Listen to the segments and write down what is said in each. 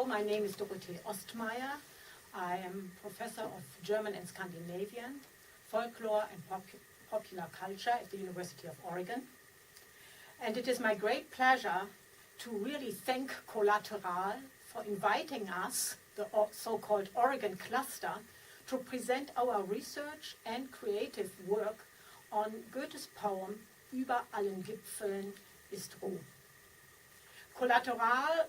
Hello, my name is Dorothee Ostmeier. I am professor of German and Scandinavian, folklore and popular culture at the University of Oregon. And it is my great pleasure to really thank Collateral for inviting us, the so-called Oregon cluster, to present our research and creative work on Goethes poem Über allen Gipfeln ist Ruh. Collateral,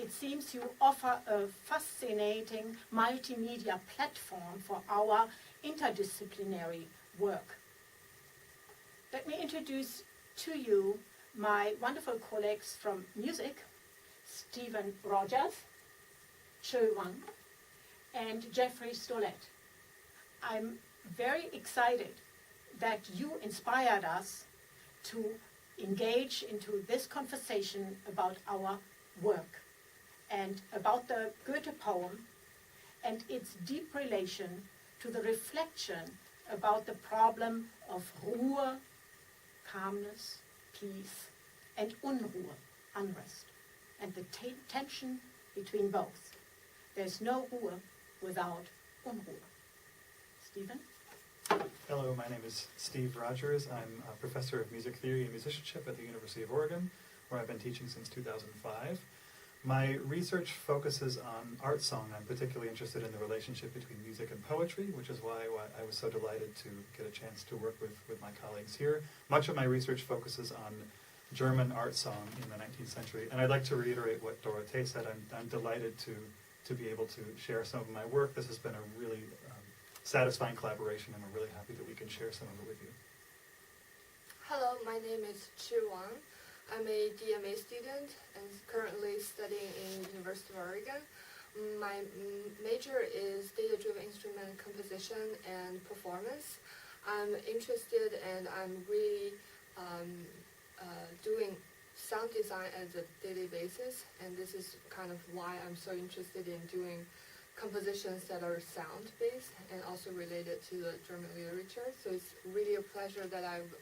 it seems you offer a fascinating multimedia platform for our interdisciplinary work. Let me introduce to you my wonderful colleagues from music, Stephen Rogers, Choi Wang, and Jeffrey Stollett. I'm very excited that you inspired us to engage into this conversation about our work and about the Goethe poem and its deep relation to the reflection about the problem of Ruhe, calmness, peace, and Unruhe, unrest, and the tension between both. There's no Ruhe without Unruhe. Stephen? Hello, my name is Steve Rogers. I'm a professor of music theory and musicianship at the University of Oregon, where I've been teaching since 2005. My research focuses on art song. I'm particularly interested in the relationship between music and poetry, which is why I was so delighted to get a chance to work with my colleagues here. Much of my research focuses on German art song in the 19th century, and I'd like to reiterate what Dorothee said. I'm delighted to be able to share some of my work. This has been a really satisfying collaboration, and we're really happy that we can share some of it with you. Hello, my name is Chi Wang. I'm a DMA student and currently studying in the University of Oregon. My major is data-driven instrument composition and performance. I'm interested and I'm really doing sound design as a daily basis, and this is kind of why I'm so interested in doing compositions that are sound-based and also related to the German literature. So it's really a pleasure that I've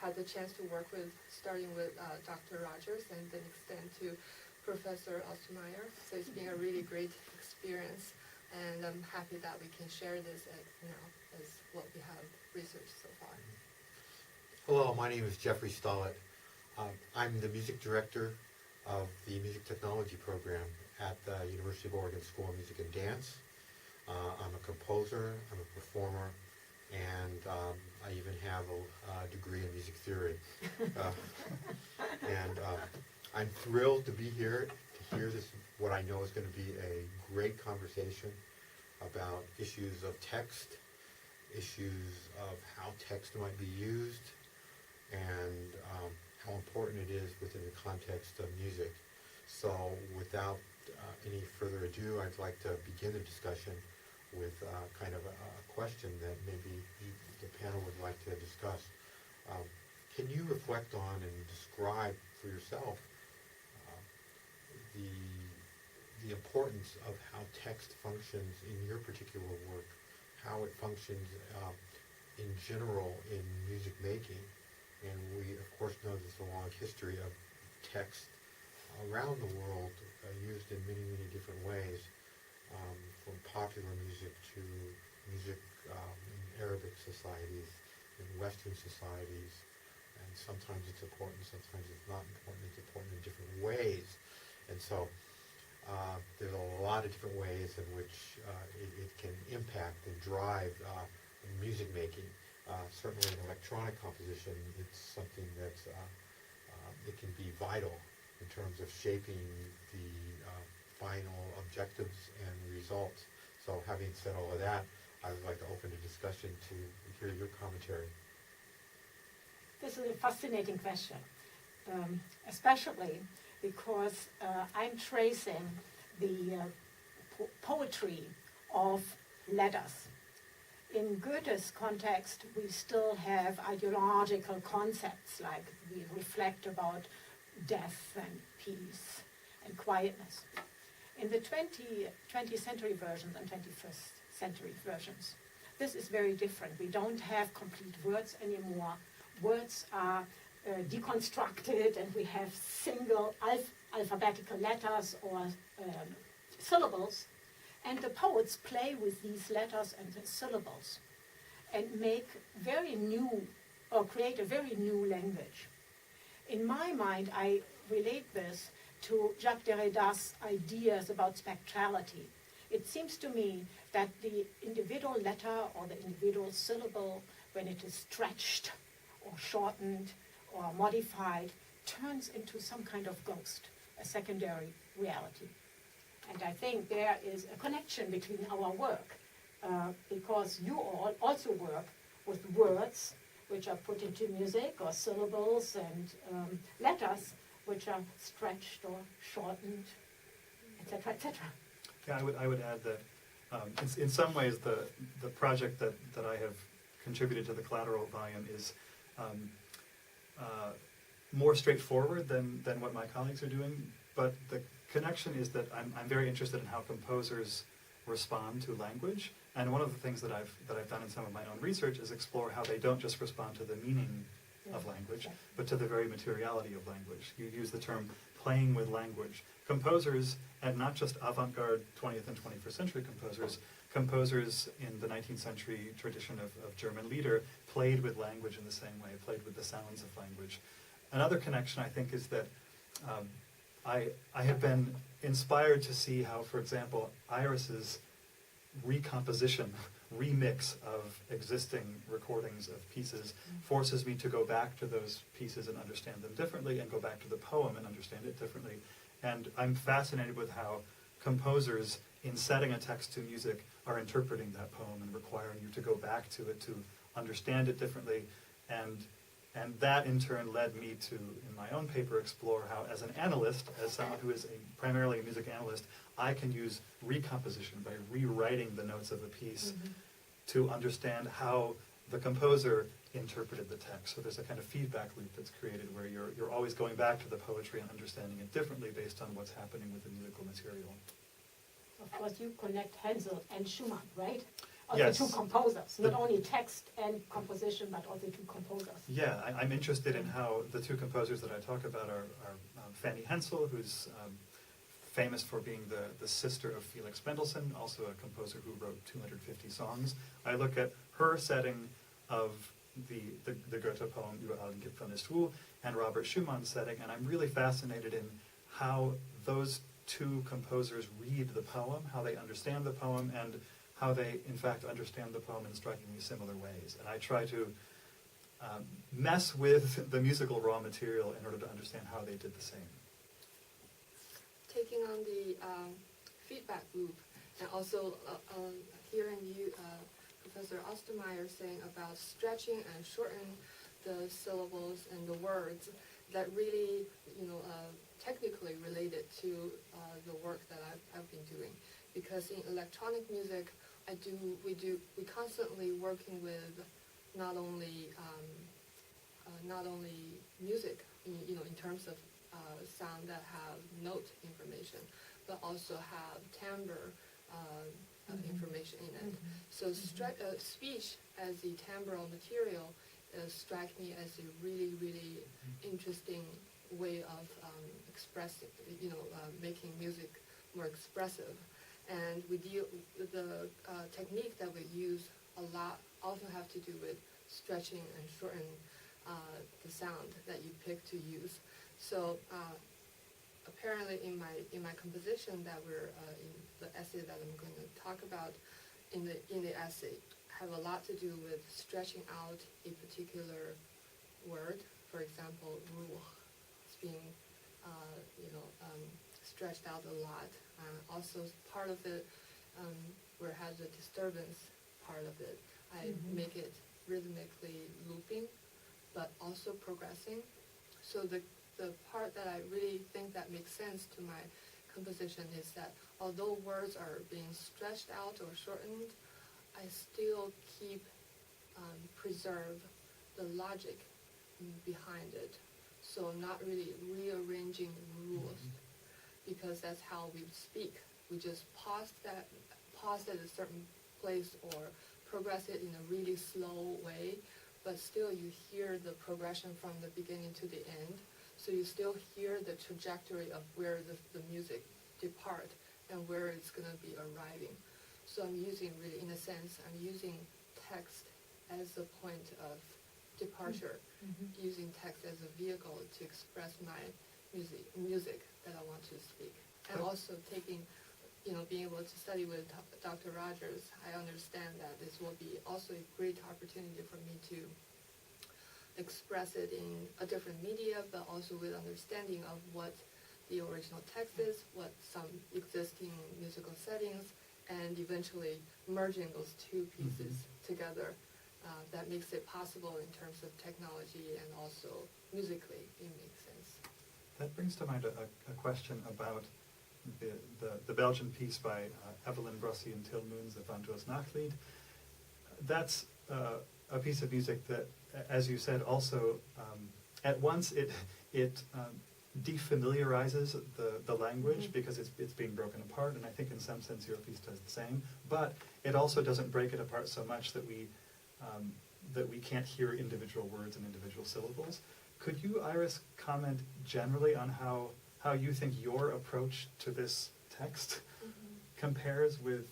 had the chance to work with, starting with Dr. Rogers and then extend to Professor Ostmeier. So it's been a really great experience, and I'm happy that we can share this as what we have researched so far. Hello, my name is Jeffrey Stollett. I'm the music director of the music technology program at the University of Oregon School of Music and Dance. I'm a composer, I'm a performer, and I even have a degree in music theory. I'm thrilled to be here to hear this, what I know is going to be a great conversation about issues of text, issues of how text might be used, and how important it is within the context of music. So without any further ado, I'd like to begin the discussion with kind of a question that maybe the panel would like to discuss. Can you reflect on and describe for yourself the importance of how text functions in your particular work, how it functions in general in music making? And we, of course, know there's a long history of text around the world used in many, many different ways, from popular music to music in Arabic societies, in Western societies, and sometimes it's important, sometimes it's not important, it's important in different ways. And so there's a lot of different ways in which it can impact and drive music making. Certainly in electronic composition, it's something that's, it can be vital in terms of shaping the final objectives and results. So having said all of that, I would like to open the discussion to hear your commentary. This is a fascinating question, especially because I'm tracing the poetry of letters. In Goethe's context, we still have ideological concepts, like we reflect about death and peace and quietness. In the 20th century versions and 21st century versions, this is very different. We don't have complete words anymore. Words are deconstructed, and we have single alphabetical letters or syllables, and the poets play with these letters and the syllables and make very new, or create a very new language. In my mind, I relate this to Jacques Derrida's ideas about spectrality. It seems to me that the individual letter or the individual syllable, when it is stretched or shortened or modified, turns into some kind of ghost, a secondary reality. And I think there is a connection between our work, because you all also work with words which are put into music, or syllables and letters which are stretched or shortened, etc., etc. Yeah, I would add that in some ways the project that I have contributed to the Collateral volume is more straightforward than what my colleagues are doing, but the connection is that I'm very interested in how composers respond to language, and one of the things that I've done in some of my own research is explore how they don't just respond to the meaning of language, but to the very materiality of language. You use the term playing with language. Composers, and not just avant-garde 20th and 21st century composers in the 19th century tradition of German lieder played with language in the same way, played with the sounds of language. Another connection, I think, is that I have been inspired to see how, for example, Iris's recomposition, remix of existing recordings of pieces forces me to go back to those pieces and understand them differently, and go back to the poem and understand it differently. And I'm fascinated with how composers, in setting a text to music, are interpreting that poem and requiring you to go back to it to understand it differently. And that in turn led me to, in my own paper, explore how, as an analyst, as someone who is primarily a music analyst, I can use recomposition by rewriting the notes of a piece to understand how the composer interpreted the text. So there's a kind of feedback loop that's created where you're always going back to the poetry and understanding it differently based on what's happening with the musical material. Of course, you connect Hänsel and Schumann, right? Of Yes. the two composers, not only text and composition, but also two composers. Yeah, I'm interested in how the two composers that I talk about are Fanny Hensel, who's famous for being the sister of Felix Mendelssohn, also a composer who wrote 250 songs. I look at her setting of the Goethe poem Über allen Gipfeln ist Ruhe, and Robert Schumann's setting, and I'm really fascinated in how those two composers read the poem, how they understand the poem, and how they, in fact, understand the poem in strikingly similar ways. And I try to mess with the musical raw material in order to understand how they did the same. Taking on the feedback loop, and also hearing you, Professor Ostermeyer, saying about stretching and shortening the syllables and the words, that really, technically related to the work that I've been doing. Because in electronic music, we constantly working with not only music, in terms of sound that have note information, but also have timbre information in it. So speech as the timbral material strike me as a really, really interesting way of expressing, making music more expressive. And the technique that we use a lot also have to do with stretching and shortening the sound that you pick to use. So apparently in my composition that we're in the essay that I'm going to talk about in the essay have a lot to do with stretching out a particular word. For example, ruh. It's being stretched out a lot. Also, part of it, where it has a disturbance part of it, I make it rhythmically looping, but also progressing. So the part that I really think that makes sense to my composition is that although words are being stretched out or shortened, I still preserve the logic behind it. So I'm not really rearranging rules, because that's how we speak. We just pause at a certain place or progress it in a really slow way, but still you hear the progression from the beginning to the end. So you still hear the trajectory of where the music depart and where it's going to be arriving. So I'm using, really, in a sense, I'm using text as a point of departure, using text as a vehicle to express my music that I want to speak. And also taking, being able to study with Dr. Rogers, I understand that this will be also a great opportunity for me to express it in a different media, but also with understanding of what the original text is, what some existing musical settings, and eventually merging those two pieces together. That makes it possible in terms of technology and also musically, it makes sense. That brings to mind a question about the Belgian piece by Evelyn Brossi and Til Moons, the Van Joos Nachtlied. That's a piece of music that, as you said, also at once it defamiliarizes the language because it's being broken apart, and I think in some sense your piece does the same. But it also doesn't break it apart so much that we can't hear individual words and individual syllables. Could you, Iris, comment generally on how you think your approach to this text compares with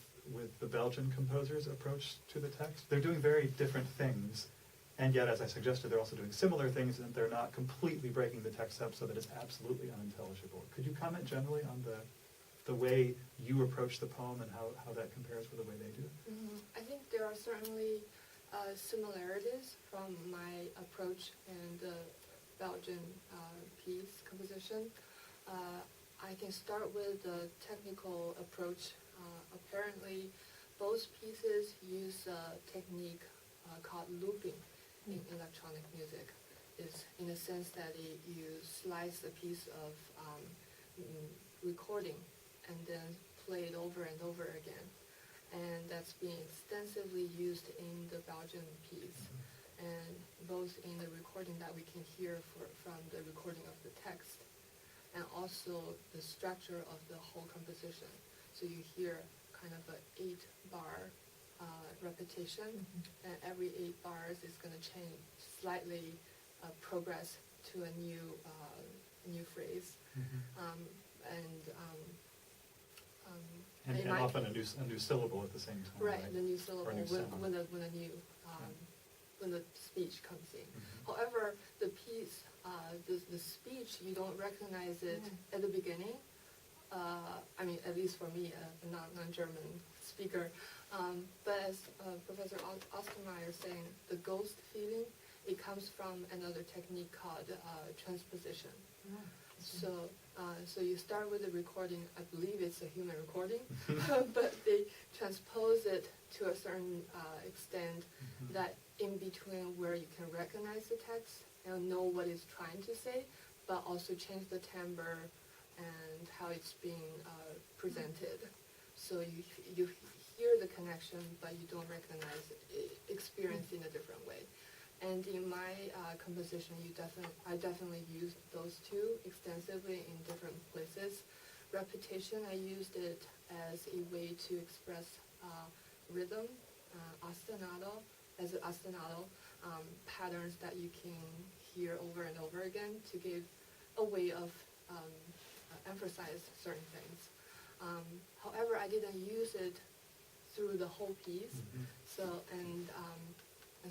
the Belgian composer's approach to the text? They're doing very different things, and yet, as I suggested, they're also doing similar things, and they're not completely breaking the text up so that it's absolutely unintelligible. Could you comment generally on the way you approach the poem and how that compares with the way they do it? I think there are certainly similarities from my approach and the Belgian piece composition. I can start with the technical approach. Apparently, both pieces use a technique called looping in electronic music. Is in a sense that you slice a piece of recording and then play it over and over again. And that's being extensively used in the Belgian piece, and both in the recording that we can hear from the recording of the text, and also the structure of the whole composition. So you hear kind of an 8-bar repetition, and every 8 bars is going to change, slightly progress to a new phrase. And often a new syllable at the same time. Right, the new syllable when the speech comes in. However, the piece, the speech, you don't recognize it at the beginning. I mean, at least for me, a non-German speaker. But as Professor Ostermeyer is saying, the ghost feeling, it comes from another technique called transposition. So you start with the recording. I believe it's a human recording, but they transpose it to a certain extent that in between where you can recognize the text and know what it's trying to say, but also change the timbre and how it's being presented. So you hear the connection, but you don't recognize experience in a different way. And in my composition, I definitely used those two extensively in different places. Repetition, I used it as a way to express rhythm, ostinato, patterns that you can hear over and over again to give a way of emphasize certain things. However, I didn't use it through the whole piece.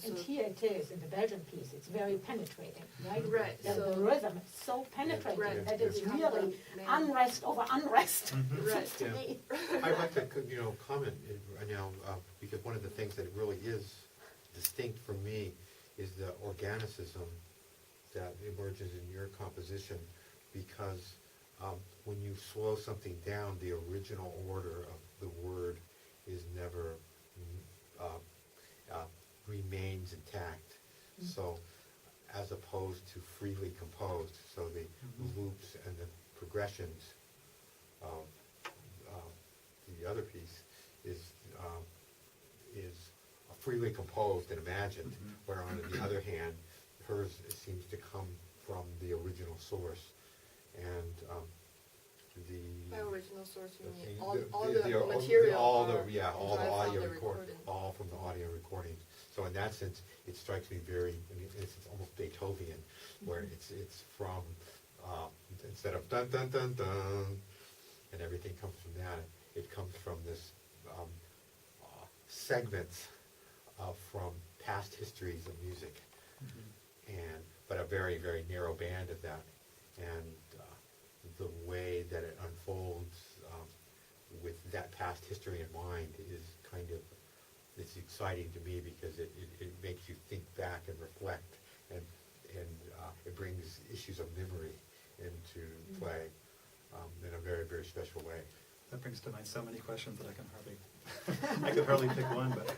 And here it is, in the Belgian piece, it's very penetrating, right? Right. The rhythm is so penetrating that it's Yeah. really unrest over unrest, Right. seems to me. I'd like to, comment now, because one of the things that really is distinct for me is the organicism that emerges in your composition, because when you slow something down, the original order of the word is never remains intact. So, as opposed to freely composed, so the loops and the progressions of the other piece is freely composed and imagined, where on the other hand, hers seems to come from the original source. And By original source, you the mean thing- all the- the the- material all are the all the derived from audio the recording, all from the audio recordings. So in that sense, it strikes me very, I mean, it's almost Beethoven, where it's from instead of dun dun dun dun, and everything comes from that. It comes from this segments from past histories of music, but a very, very narrow band of that. And the way that it unfolds with that past history in mind is kind of, it's exciting to me because it makes you think back and reflect, and it brings issues of memory into play in a very, very special way. That brings to mind so many questions that I can hardly, I could hardly pick one, but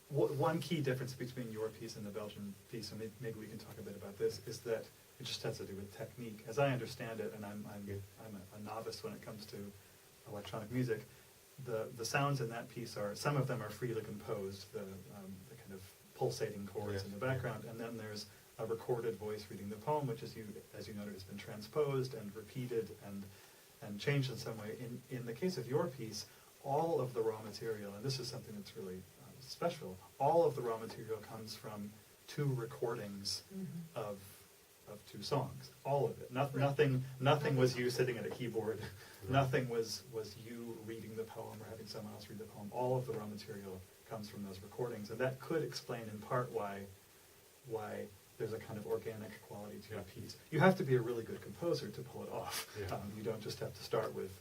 one key difference between your piece and the Belgian piece, and maybe we can talk a bit about this, is that it just has to do with technique. As I understand it, and I'm a novice when it comes to electronic music, the sounds in that piece are, some of them are freely composed, the kind of pulsating chords in the background, and then there's a recorded voice reading the poem, which, as you noted, has been transposed and repeated and changed in some way. In the case of your piece, all of the raw material, and this is something that's really special, all of the raw material comes from two recordings of two songs. All of it. Nothing was you sitting at a keyboard. Nothing was you reading the poem or having someone else read the poem. All of the raw material comes from those recordings, and that could explain in part why there's a kind of organic quality to your piece. You have to be a really good composer to pull it off. You don't just have to start with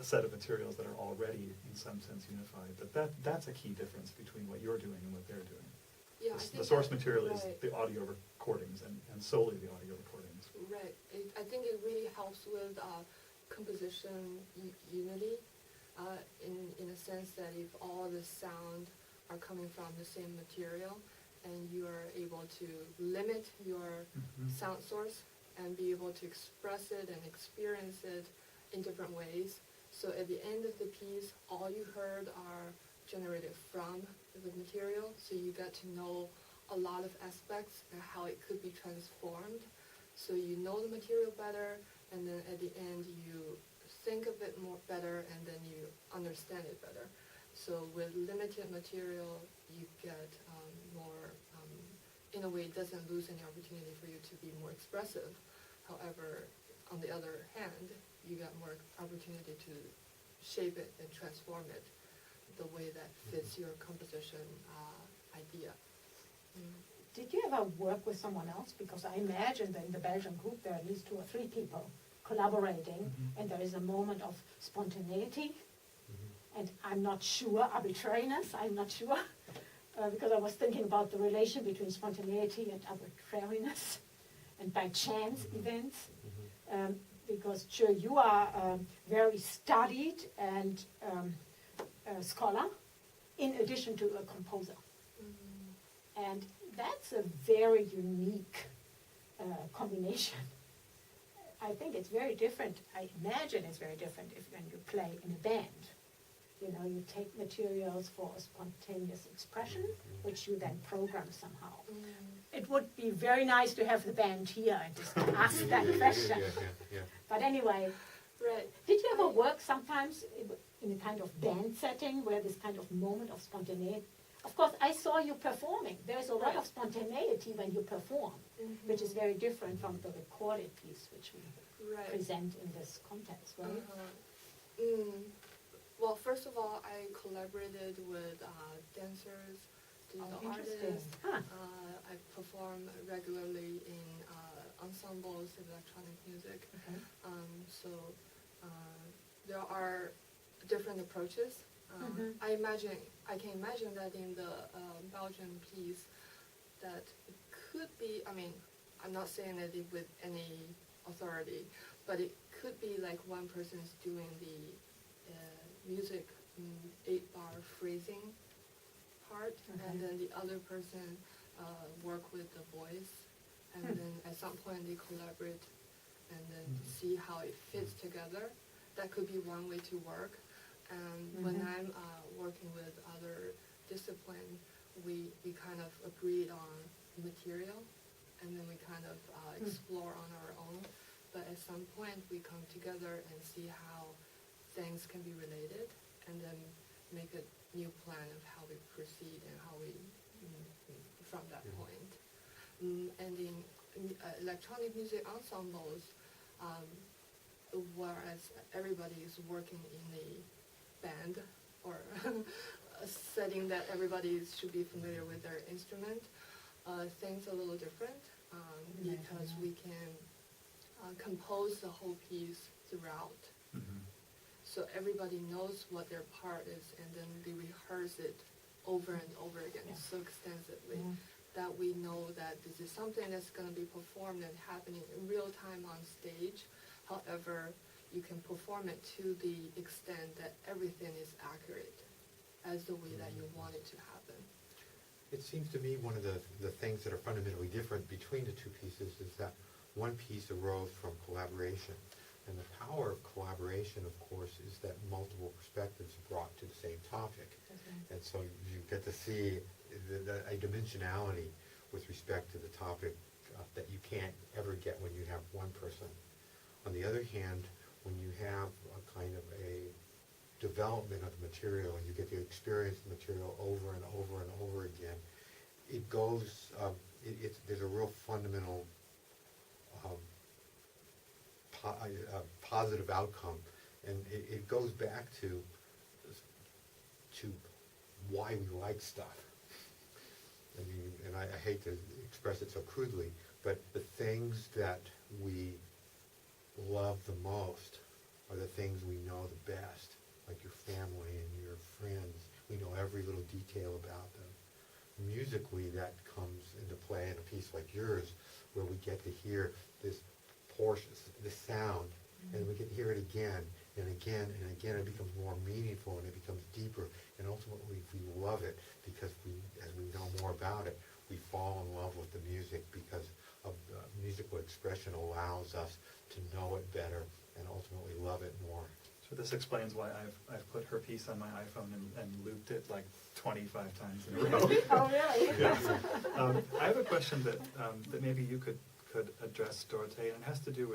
a set of materials that are already in some sense unified. But that's a key difference between what you're doing and what they're doing. Yeah, The source material is the audio recordings and solely the audio recordings. Right. I think it really helps with composition unity, in a sense that if all the sound are coming from the same material, and you are able to limit your sound source and be able to express it and experience it in different ways. So at the end of the piece, all you heard are generated from the material, so you get to know a lot of aspects and how it could be transformed. So you know the material better, and then at the end you think of it more better, and then you understand it better. So with limited material, you get more, in a way, it doesn't lose any opportunity for you to be more expressive. However, on the other hand, you get more opportunity to shape it and transform it the way that fits your composition idea. Did you ever work with someone else? Because I imagine that in the Belgian group there are at least 2 or 3 people collaborating, and there is a moment of spontaneity, and I'm not sure, arbitrariness, I'm not sure, because I was thinking about the relation between spontaneity and arbitrariness, and by chance events, because sure, you are very studied and a scholar, in addition to a composer. And that's a very unique combination. I think it's very different. I imagine it's very different when you play in a band. You know, you take materials for a spontaneous expression, which you then program somehow. It would be very nice to have the band here and just ask that question. But anyway, did you ever work sometimes in a kind of band setting where this kind of moment of spontaneity? Of course, I saw you performing. There's a lot of spontaneity when you perform, which is very different from the recorded piece, which we present in this context, right? Well, first of all, I collaborated with dancers, digital artists. I perform regularly in ensembles of electronic music. So there are different approaches. I can imagine that in the Belgian piece, that it could be, I mean, I'm not saying that it with any authority, but it could be like one person's doing the music 8-bar phrasing part, and then the other person work with the voice, and then at some point they collaborate and then see how it fits together. That could be one way to work. And when I'm working with other disciplines, we kind of agreed on material, and then we kind of explore on our own. but at some point we come together and see how things can be related, and then make a new plan of how we proceed and how we, from that point. And in electronic music ensembles, whereas everybody is working in a band or a setting that everybody should be familiar with their instrument, things are a little different because we can compose the whole piece throughout. Mhm. So everybody knows what their part is, and then they rehearse it over and over again so extensively that we know that this is something that's going to be performed and happening in real time on stage. However, you can perform it to the extent that everything is accurate as the way that you want it to happen. It seems to me one of the things that are fundamentally different between the two pieces is that one piece arose from collaboration. And the power of collaboration, of course, is that multiple perspectives are brought to the same topic. And so you get to see a dimensionality with respect to the topic that you can't ever get when you have one person. On the other hand, when you have a kind of a development of the material and you get to experience the material over and over and over again, it goes, there's a real fundamental positive outcome, and it goes back to why we like stuff. I mean, and I hate to express it so crudely, but the things that we love the most are the things we know the best, like your family and your friends. We know every little detail about them. Musically, that comes into play in a piece like yours, where we get to hear this portion, the sound, and we can hear it again and again and again. It becomes more meaningful and it becomes deeper, and ultimately we love it because as we know more about it, we fall in love with the music because of the musical expression allows us to know it better and ultimately love it more. So this explains why I've put her piece on my iPhone and looped it like 25 times in a row. Oh, really? Yeah. I have a question that maybe you could address, Dorothea, and it has to do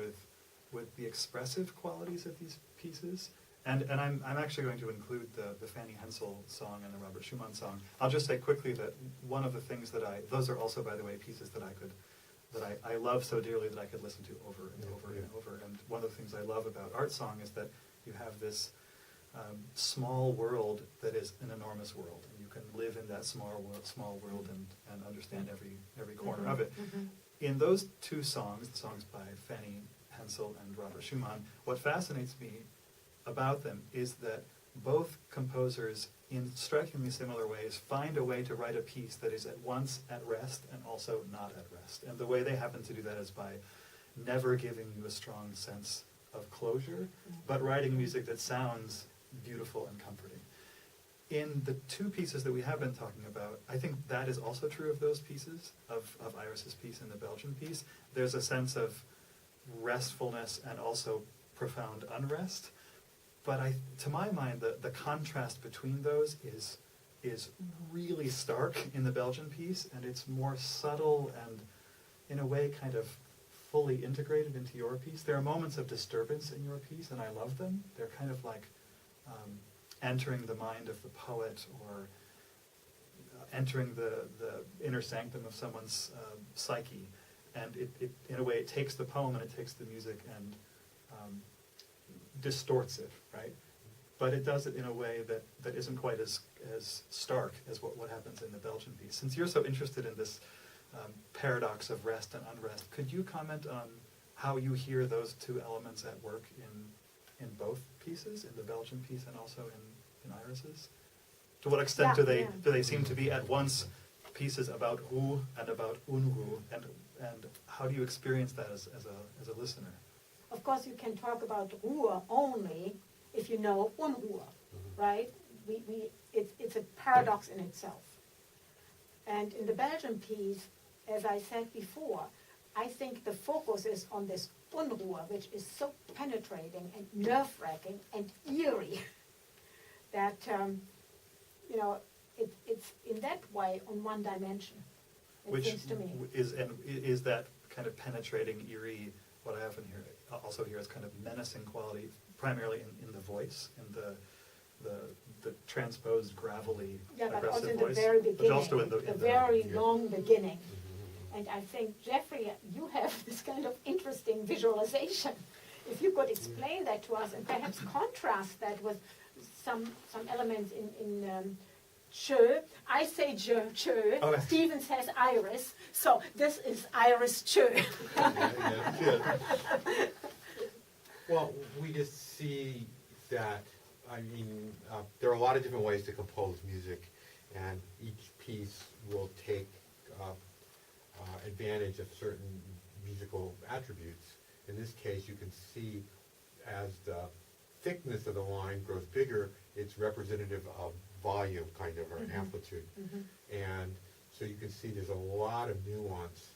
with the expressive qualities of these pieces. And I'm actually going to include the Fanny Hensel song and the Robert Schumann song. I'll just say quickly that one of the things those are also, by the way, pieces that I love so dearly that I could listen to over and over and over. And one of the things I love about art song is that you have this small world that is an enormous world, and you can live in that small world and understand every corner of it. In those two songs, the songs by Fanny Hensel and Robert Schumann, what fascinates me about them is that both composers, in strikingly similar ways, find a way to write a piece that is at once at rest and also not at rest. And the way they happen to do that is by never giving you a strong sense of closure, but writing music that sounds beautiful and comforting. In the two pieces that we have been talking about, I think that is also true of those pieces, of Iris's piece and the Belgian piece. There's a sense of restfulness and also profound unrest. But to my mind, the contrast between those is really stark in the Belgian piece, and it's more subtle and, in a way, kind of fully integrated into your piece. There are moments of disturbance in your piece, and I love them. They're kind of like entering the mind of the poet, or entering the inner sanctum of someone's psyche. And it, in a way, it takes the poem and it takes the music and distorts it, right? But it does it in a way that isn't quite as stark as what happens in the Belgian piece. Since you're so interested in this paradox of rest and unrest, could you comment on how you hear those two elements at work in both pieces, in the Belgian piece and also in Iris's? To what extent do they seem to be at once pieces about Ruhe and about Unruhe, and how do you experience that as a listener? Of course, you can talk about Ruhe only if you know Unruhe, right? It's a paradox in itself. And in the Belgian piece, as I said before, I think the focus is on this Unruhe, which is so penetrating and nerve-wracking and eerie that, it's in that way on one dimension, it Which seems to me. is that kind of penetrating, eerie, what I often hear, also hear as kind of menacing quality, primarily in the voice, in the transposed, gravelly, Yeah, but aggressive also in the voice. very But beginning, also in the very yeah. long beginning. And I think, Jeffrey, you have this kind of interesting visualization. If you could explain that to us and perhaps contrast that with some elements in Chö. I say Chö. Oh. Stephen says Iris. So this is Iris Chö. Yeah, good. Well, we just see that, I mean, there are a lot of different ways to compose music, and each piece will take advantage of certain musical attributes. In this case, you can see as the thickness of the line grows bigger, it's representative of volume, kind of, or amplitude. And so you can see there's a lot of nuance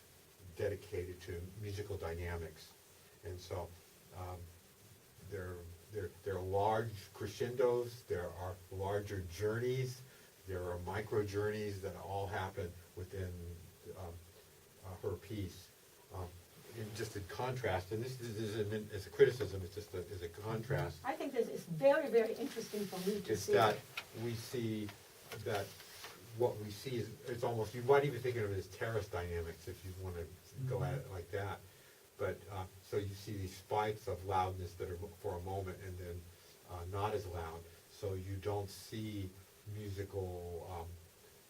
dedicated to musical dynamics. And so there are large crescendos, there are larger journeys, there are micro journeys that all happen within her piece. Just in contrast, and this isn't as a criticism, it's just as a contrast, I think this is very, very interesting for me to is see. that we see that what we see is, it's almost, you might even think of it as terrace dynamics if you want to go at it like that. But, so you see these spikes of loudness that are for a moment and then not as loud. So you don't see musical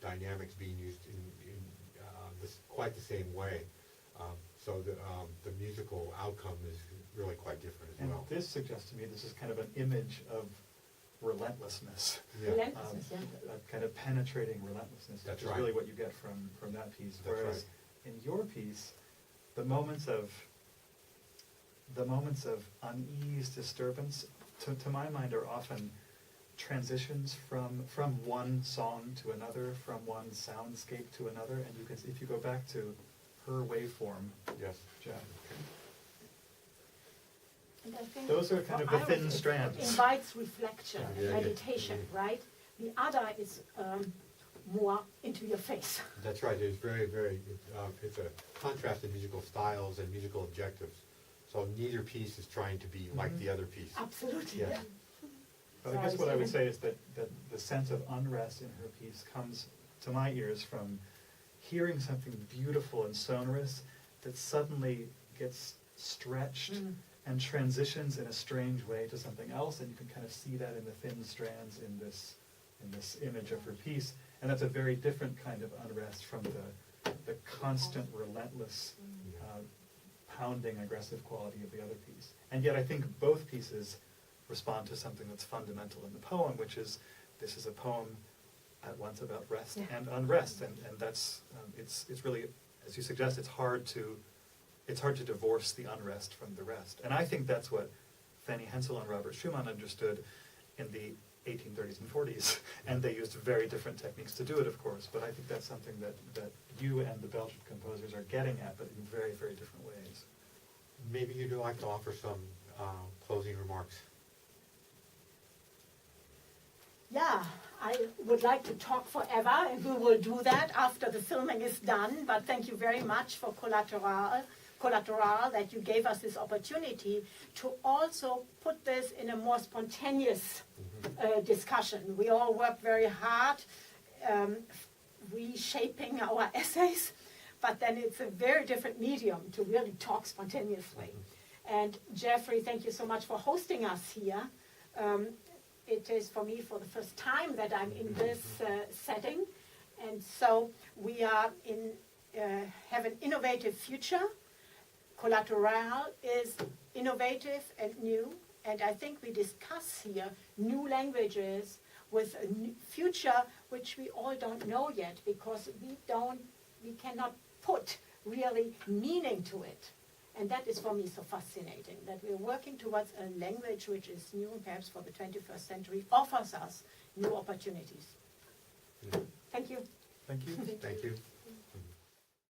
dynamics being used in quite the same way. So the musical outcome is really quite different as And well. this suggests to me this is kind of an image of relentlessness. Yeah. Relentlessness, yeah. A kind of penetrating relentlessness, That's which is right. really what you get from that piece. That's Whereas right. in your piece, the moments of unease, disturbance, to my mind, are often transitions from one song to another, from one soundscape to another. And you can, if you go back to her waveform, Yes. Jeff, And I think those are kind of for the thin Iris, it strands. invites reflection and Yeah, yeah. meditation, right? The other is more into your face. That's right, there's it's a contrast in musical styles and musical objectives. So neither piece is trying to be like the other piece. Absolutely, Yeah. yeah. But I guess what I would say is that the sense of unrest in her piece comes to my ears from hearing something beautiful and sonorous that suddenly gets stretched and transitions in a strange way to something else, and you can kind of see that in the thin strands in this image of her piece. And that's a very different kind of unrest from the constant, relentless, pounding, aggressive quality of the other piece. And yet I think both pieces respond to something that's fundamental in the poem, which is this is a poem at once about rest and unrest, and that's it's really, as you suggest, it's hard to divorce the unrest from the rest. And I think that's what Fanny Hensel and Robert Schumann understood in the 1830s and 40s, and they used very different techniques to do it, of course, but I think that's something that you and the Belgian composers are getting at, but in very, very different ways. Maybe you'd like to offer some closing remarks. Yeah, I would like to talk forever, and we will do that after the filming is done, but thank you very much for Collateral, that you gave us this opportunity to also put this in a more spontaneous discussion. We all work very hard reshaping our essays, but then it's a very different medium to really talk spontaneously. And Jeffrey, thank you so much for hosting us here. It is for me for the first time that I'm in this setting, and so we are have an innovative future. Collateral is innovative and new, and I think we discuss here new languages with a new future which we all don't know yet, because we cannot put really meaning to it. And that is for me so fascinating, that we're working towards a language which is new, and perhaps for the 21st century offers us new opportunities. Thank you. Thank you. Thank you.